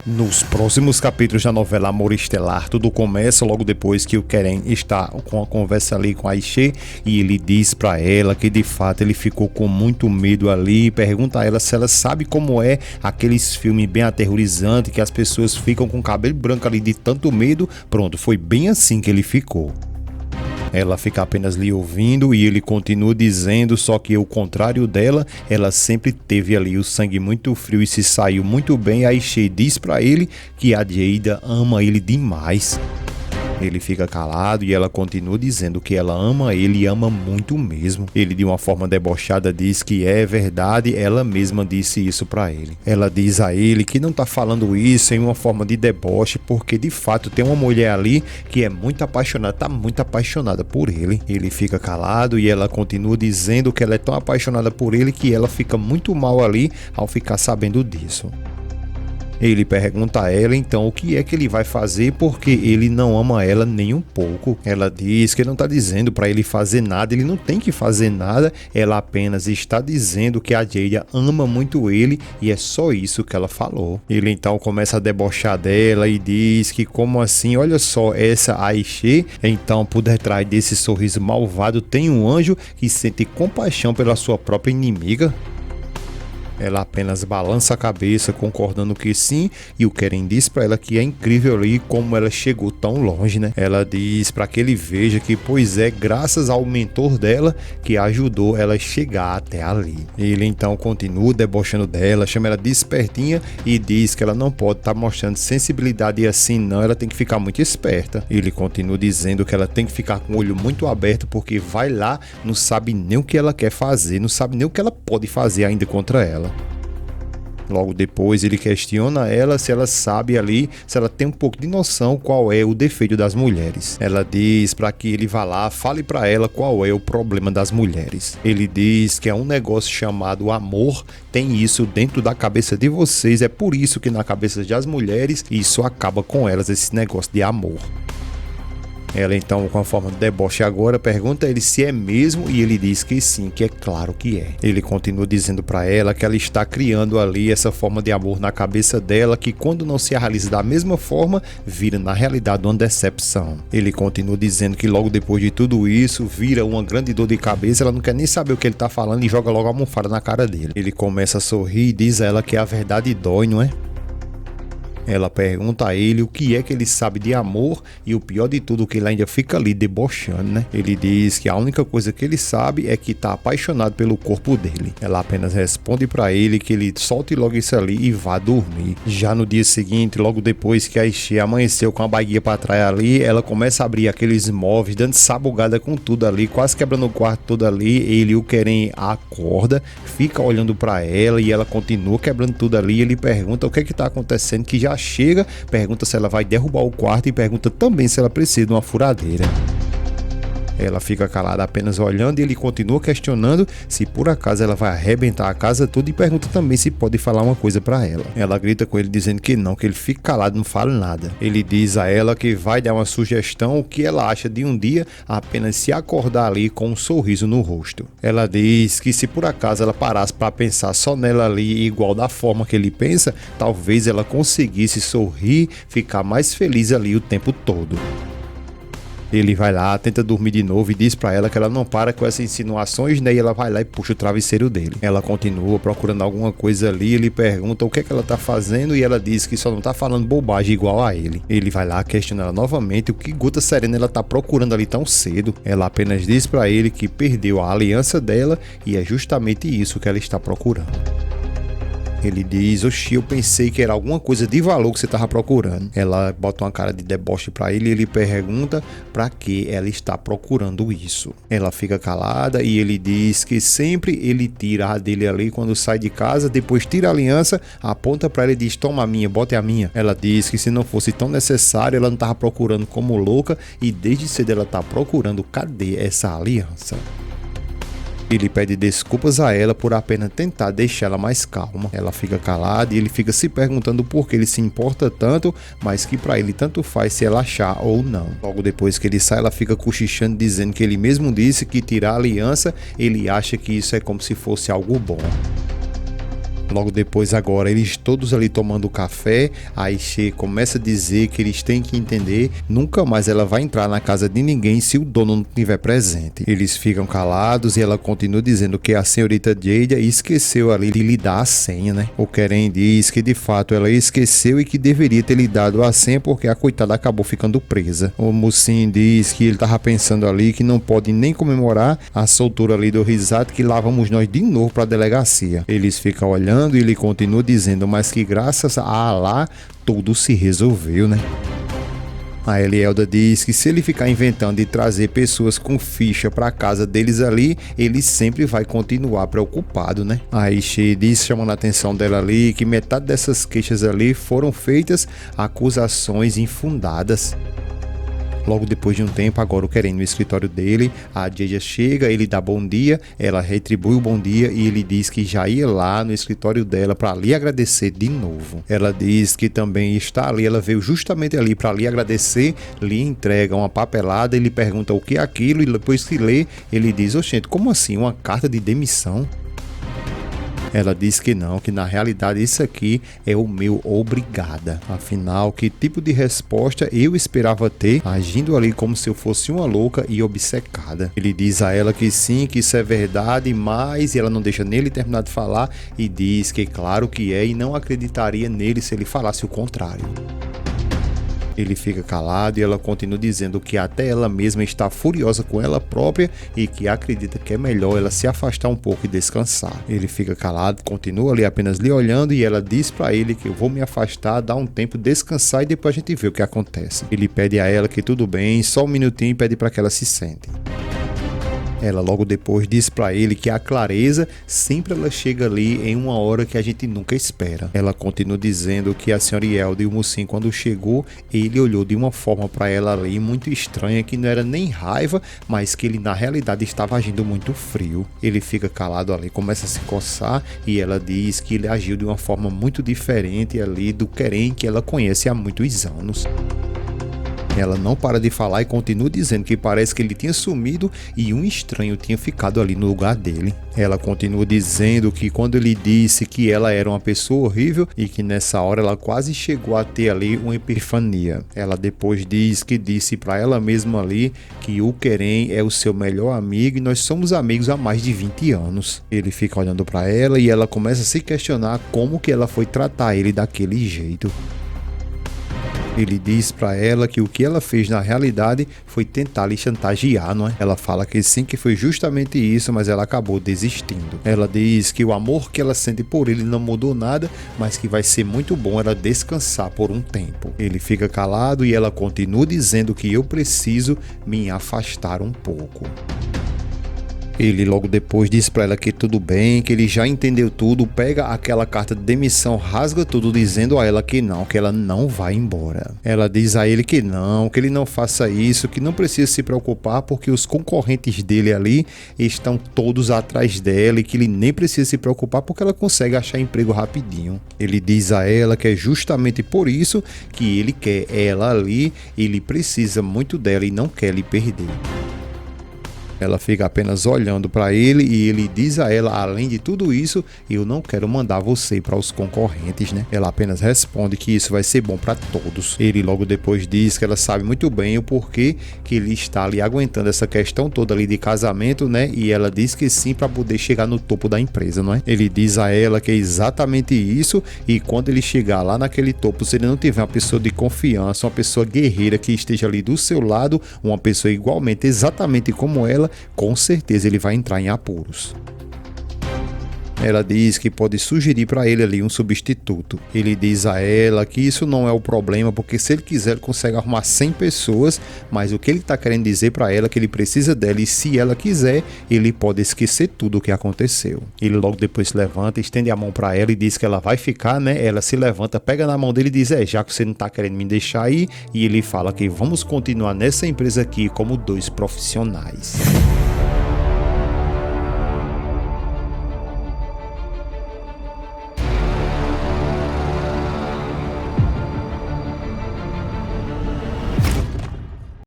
Nos próximos capítulos da novela Amor Estelar, tudo começa logo depois que o Keren está com a conversa ali com a Aisha e ele diz pra ela que de fato ele ficou com muito medo ali e pergunta a ela se ela sabe como é aqueles filmes bem aterrorizantes que as pessoas ficam com o cabelo branco ali de tanto medo. Pronto, foi bem assim que ele ficou. Ela fica apenas lhe ouvindo e ele continua dizendo, só que ao contrário dela, ela sempre teve ali o sangue muito frio e se saiu muito bem. A Aisha diz pra ele que a Jada ama ele demais. Ele fica calado e ela continua dizendo que ela ama ele e ama muito mesmo. Ele de uma forma debochada diz que é verdade, ela mesma disse isso pra ele. Ela diz a ele que não tá falando isso em uma forma de deboche, porque de fato tem uma mulher ali que é muito apaixonada, tá muito apaixonada por ele. Ele fica calado e ela continua dizendo que ela é tão apaixonada por ele que ela fica muito mal ali ao ficar sabendo disso. Ele pergunta a ela então o que é que ele vai fazer porque ele não ama ela nem um pouco. Ela diz que ele não está dizendo para ele fazer nada, ele não tem que fazer nada, ela apenas está dizendo que a Jada ama muito ele e é só isso que ela falou. Ele então começa a debochar dela e diz que como assim, olha só, essa Aisha, então por detrás desse sorriso malvado tem um anjo que sente compaixão pela sua própria inimiga. Ela apenas balança a cabeça, concordando que sim, e o Keren diz pra ela que é incrível ali como ela chegou tão longe, né? Ela diz pra que ele veja que, pois é, graças ao mentor dela que ajudou ela a chegar até ali. Ele então continua debochando dela, chama ela de espertinha e diz que ela não pode estar mostrando sensibilidade assim não, ela tem que ficar muito esperta. Ele continua dizendo que ela tem que ficar com o olho muito aberto porque vai lá, não sabe nem o que ela quer fazer, não sabe nem o que ela pode fazer ainda contra ela. Logo depois ele questiona ela se ela sabe ali, se ela tem um pouco de noção qual é o defeito das mulheres. Ela diz para que ele vá lá, fale para ela qual é o problema das mulheres. Ele diz que é um negócio chamado amor, tem isso dentro da cabeça de vocês, é por isso que na cabeça das mulheres isso acaba com elas, esse negócio de amor. Ela então, com a forma de deboche agora, pergunta a ele se é mesmo e ele diz que sim, que é claro que é. Ele continua dizendo para ela que ela está criando ali essa forma de amor na cabeça dela, que quando não se realiza da mesma forma, vira na realidade uma decepção. Ele continua dizendo que logo depois de tudo isso, vira uma grande dor de cabeça, ela não quer nem saber o que ele está falando e joga logo a almofada na cara dele. Ele começa a sorrir e diz a ela que a verdade dói, não é? Ela pergunta a ele o que é que ele sabe de amor e o pior de tudo que ele ainda fica ali debochando, né? Ele diz que a única coisa que ele sabe é que tá apaixonado pelo corpo dele. Ela apenas responde pra ele que ele solte logo isso ali e vá dormir. Já no dia seguinte, logo depois que a Aisha amanheceu com a baguia pra trás ali, ela começa a abrir aqueles móveis, dando sabugada com tudo ali, quase quebrando o quarto todo ali. Ele o Keren acorda, fica olhando pra ela e ela continua quebrando tudo ali. Ele pergunta o que é que tá acontecendo, que já chega, pergunta se ela vai derrubar o quarto e pergunta também se ela precisa de uma furadeira. Ela fica calada apenas olhando e ele continua questionando se por acaso ela vai arrebentar a casa toda e pergunta também se pode falar uma coisa pra ela. Ela grita com ele dizendo que não, que ele fica calado, não fala nada. Ele diz a ela que vai dar uma sugestão, o que ela acha de um dia apenas se acordar ali com um sorriso no rosto. Ela diz que se por acaso ela parasse pra pensar só nela ali igual da forma que ele pensa, talvez ela conseguisse sorrir, ficar mais feliz ali o tempo todo. Ele vai lá, tenta dormir de novo e diz pra ela que ela não para com essas insinuações, né? E ela vai lá e puxa o travesseiro dele. Ela continua procurando alguma coisa ali, ele pergunta o que é que ela tá fazendo e ela diz que só não tá falando bobagem igual a ele. Ele vai lá questionar ela novamente o que Gota Serena ela tá procurando ali tão cedo. Ela apenas diz pra ele que perdeu a aliança dela e é justamente isso que ela está procurando. Ele diz, oxi, eu pensei que era alguma coisa de valor que você estava procurando. Ela bota uma cara de deboche pra ele e ele pergunta pra que ela está procurando isso. Ela fica calada e ele diz que sempre ele tira a dele ali quando sai de casa, depois tira a aliança, aponta pra ela e diz, toma a minha, bote a minha. Ela diz que se não fosse tão necessário, ela não estava procurando como louca e desde cedo ela tá procurando cadê essa aliança. Ele pede desculpas a ela por apenas tentar deixá-la mais calma. Ela fica calada e ele fica se perguntando por que ele se importa tanto, mas que pra ele tanto faz se ela achar ou não. Logo depois que ele sai, ela fica cochichando dizendo que ele mesmo disse que tirar a aliança, ele acha que isso é como se fosse algo bom. Logo depois, agora, eles todos ali tomando café, a Aisha começa a dizer que eles têm que entender, nunca mais ela vai entrar na casa de ninguém se o dono não estiver presente. Eles ficam calados e ela continua dizendo que a senhorita Jada esqueceu ali de lhe dar a senha, né? O Keren diz que de fato ela esqueceu e que deveria ter lhe dado a senha porque a coitada acabou ficando presa. O Musin diz que ele tava pensando ali que não pode nem comemorar a soltura ali do Rizat, que lá vamos nós de novo para a delegacia. Eles ficam olhando e ele continua dizendo, mas que graças a Allah tudo se resolveu, né? A Elielda diz que se ele ficar inventando e trazer pessoas com ficha para casa deles ali, ele sempre vai continuar preocupado, né? A Aisha diz, chamando a atenção dela ali, que metade dessas queixas ali foram feitas acusações infundadas. Logo depois de um tempo, agora o Keren no escritório dele, a Jada chega, ele dá bom dia, ela retribui o bom dia e ele diz que já ia lá no escritório dela para lhe agradecer de novo. Ela diz que também está ali, ela veio justamente ali para lhe agradecer, lhe entrega uma papelada, ele pergunta o que é aquilo e depois que lê, ele diz, oxente, como assim, uma carta de demissão? Ela diz que não, que na realidade isso aqui é o meu obrigada. Afinal, que tipo de resposta eu esperava ter agindo ali como se eu fosse uma louca e obcecada? Ele diz a ela que sim, que isso é verdade, mas ela não deixa nele terminar de falar e diz que claro que é e não acreditaria nele se ele falasse o contrário. Ele fica calado e ela continua dizendo que até ela mesma está furiosa com ela própria e que acredita que é melhor ela se afastar um pouco e descansar. Ele fica calado, continua ali apenas lhe olhando e ela diz para ele que eu vou me afastar, dar um tempo, descansar e depois a gente vê o que acontece. Ele pede a ela que tudo bem, só um minutinho e pede para que ela se sente. Ela logo depois diz para ele que a clareza sempre ela chega ali em uma hora que a gente nunca espera. Ela continua dizendo que a senhora Elielda e o Musin, quando chegou, ele olhou de uma forma para ela ali muito estranha, que não era nem raiva, mas que ele na realidade estava agindo muito frio. Ele fica calado ali, começa a se coçar e ela diz que ele agiu de uma forma muito diferente ali do Keren que ela conhece há muitos anos. Ela não para de falar e continua dizendo que parece que ele tinha sumido e um estranho tinha ficado ali no lugar dele. Ela continua dizendo que quando ele disse que ela era uma pessoa horrível e que nessa hora ela quase chegou a ter ali uma epifania. Ela depois diz que disse para ela mesma ali que o Keren é o seu melhor amigo e nós somos amigos há mais de 20 anos. Ele fica olhando para ela e ela começa a se questionar como que ela foi tratar ele daquele jeito. Ele diz para ela que o que ela fez na realidade foi tentar lhe chantagear, não é? Ela fala que sim, que foi justamente isso, mas ela acabou desistindo. Ela diz que o amor que ela sente por ele não mudou nada, mas que vai ser muito bom ela descansar por um tempo. Ele fica calado e ela continua dizendo que eu preciso me afastar um pouco. Ele logo depois diz pra ela que tudo bem, que ele já entendeu tudo, pega aquela carta de demissão, rasga tudo dizendo a ela que ela não vai embora. Ela diz a ele que ele não faça isso, que não precisa se preocupar porque os concorrentes dele ali estão todos atrás dela e que ele nem precisa se preocupar porque ela consegue achar emprego rapidinho. Ele diz a ela que é justamente por isso que ele quer ela ali, ele precisa muito dela e não quer lhe perder. Ela fica apenas olhando para ele e ele diz a ela, além de tudo isso, eu não quero mandar você para os concorrentes, né? Ela apenas responde que isso vai ser bom para todos. Ele logo depois diz que ela sabe muito bem o porquê que ele está ali aguentando essa questão toda ali de casamento, né? E ela diz que sim para poder chegar no topo da empresa, não é? Ele diz a ela que é exatamente isso e quando ele chegar lá naquele topo, se ele não tiver uma pessoa de confiança, uma pessoa guerreira que esteja ali do seu lado, uma pessoa igualmente, exatamente como ela, com certeza ele vai entrar em apuros. Ela diz que pode sugerir para ele ali um substituto. Ele diz a ela que isso não é o problema, porque se ele quiser ele consegue arrumar 100 pessoas, mas o que ele está querendo dizer para ela é que ele precisa dela e se ela quiser, ele pode esquecer tudo o que aconteceu. Ele logo depois se levanta, estende a mão para ela e diz que ela vai ficar, né? Ela se levanta, pega na mão dele e diz, já que você não está querendo me deixar aí, e ele fala que vamos continuar nessa empresa aqui como 2 profissionais.